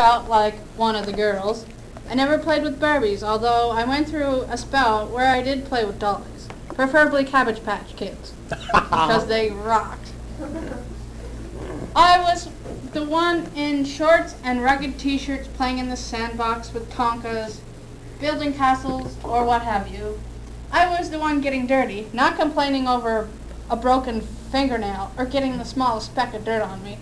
felt like one of the girls. I never played with Barbies, although I went through a spell where I did play with dollies, preferably Cabbage Patch Kids, because they rocked. I was the one in shorts and rugged t-shirts playing in the sandbox with Tonkas, building castles, or what have you. I was the one getting dirty, not complaining over a broken fingernail or getting the smallest speck of dirt on me.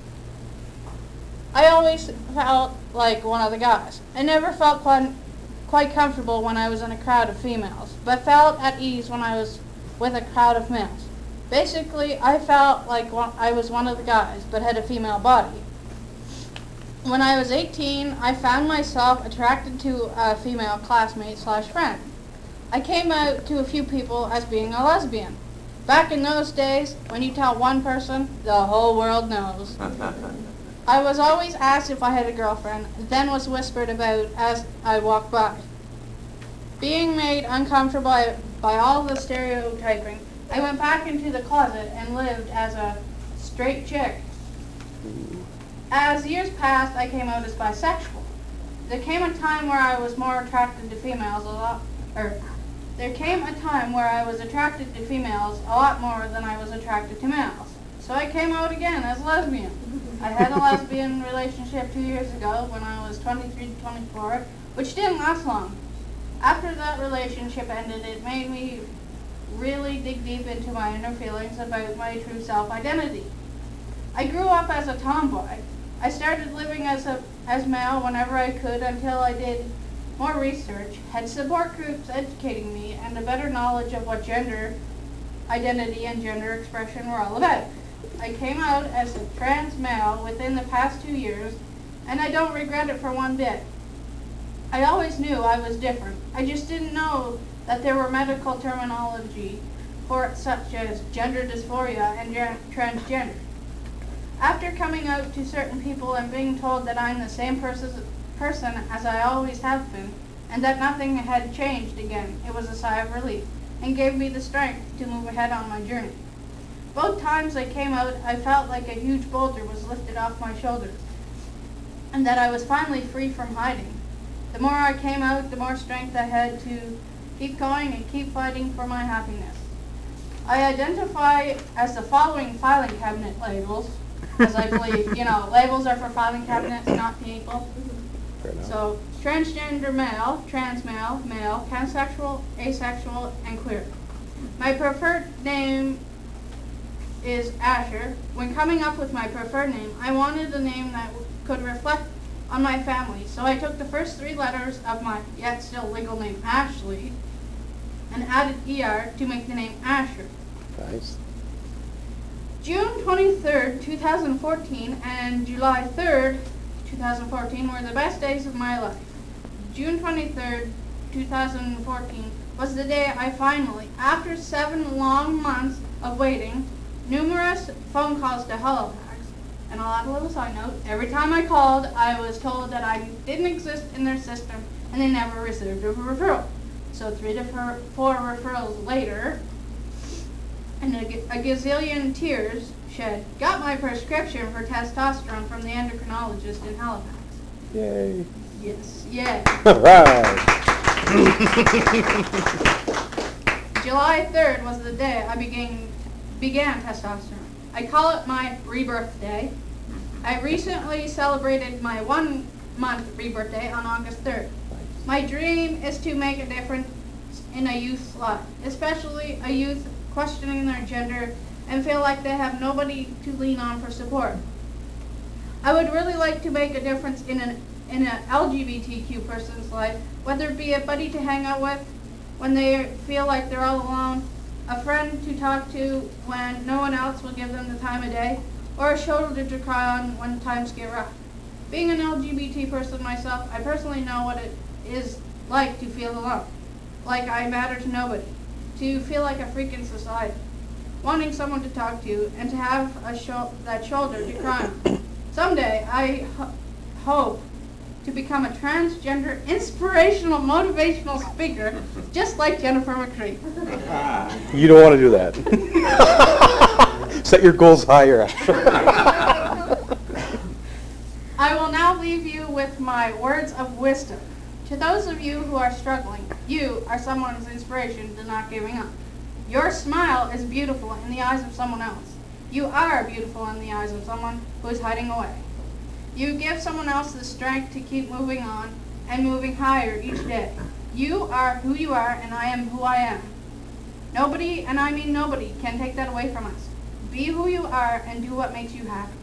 I always felt like one of the guys. I never felt quite comfortable when I was in a crowd of females, but felt at ease when I was with a crowd of males. Basically, I felt like I was one of the guys, but had a female body. When I was 18, I found myself attracted to a female classmate/friend. I came out to a few people as being a lesbian. Back in those days, when you tell one person, the whole world knows. I was always asked if I had a girlfriend, then was whispered about as I walked by. Being made uncomfortable by all the stereotyping, I went back into the closet and lived as a straight chick. As years passed, I came out as bisexual. There came a time where I was more attracted to females there came a time where I was attracted to females a lot more than I was attracted to males. So I came out again as lesbian. I had a lesbian relationship 2 years ago when I was 23 to 24, which didn't last long. After that relationship ended, it made me really dig deep into my inner feelings about my true self-identity. I grew up as a tomboy. I started living as male whenever I could until I did more research, had support groups educating me, and a better knowledge of what gender identity and gender expression were all about. I came out as a trans male within the past 2 years, and I don't regret it for one bit. I always knew I was different. I just didn't know that there were medical terminology for it, such as gender dysphoria and transgender. After coming out to certain people and being told that I'm the same person as I always have been, and that nothing had changed again, it was a sigh of relief, and gave me the strength to move ahead on my journey. Both times I came out, I felt like a huge boulder was lifted off my shoulders, and that I was finally free from hiding. The more I came out, the more strength I had to keep going and keep fighting for my happiness. I identify as the following filing cabinet labels, as I believe, labels are for filing cabinets, not people. So, transgender male, trans male, male, pansexual, asexual, and queer. My preferred name is Asher. When coming up with my preferred name, I wanted a name that could reflect on my family, so I took the first 3 letters of my yet still legal name, Ashley, and added ER to make the name Asher. Nice. June 23rd, 2014 and July 3rd, 2014 were the best days of my life. June 23rd, 2014 was the day I finally, after 7 long months of waiting, numerous phone calls to Halifax, and I'll add a little side note, every time I called, I was told that I didn't exist in their system and they never received a referral. So 3 to 4 referrals later, and a gazillion tears shed, got my prescription for testosterone from the endocrinologist in Halifax. Yay. Yes, yay. All right. July 3rd was the day I began testosterone. I call it my rebirth day. I recently celebrated my 1-month rebirth day on August 3rd. My dream is to make a difference in a youth's life, especially a youth questioning their gender and feel like they have nobody to lean on for support. I would really like to make a difference in an LGBTQ person's life, whether it be a buddy to hang out with when they feel like they're all alone, a friend to talk to when no one else will give them the time of day, or a shoulder to cry on when times get rough. Being an LGBT person myself, I personally know what it is like to feel alone, like I matter to nobody, to feel like a freak in society, wanting someone to talk to and to have that shoulder to cry on. Someday, I hope to become a transgender, inspirational, motivational speaker, just like Jennifer McCreath. You don't want to do that. Set your goals higher. I will now now leave you with my words of wisdom. To those of you who are struggling, you are someone's inspiration to not giving up. Your smile is beautiful in the eyes of someone else. You are beautiful in the eyes of someone who is hiding away. You give someone else the strength to keep moving on and moving higher each day. You are who you are, and I am who I am. Nobody, and I mean nobody, can take that away from us. Be who you are and do what makes you happy.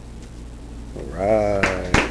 All right.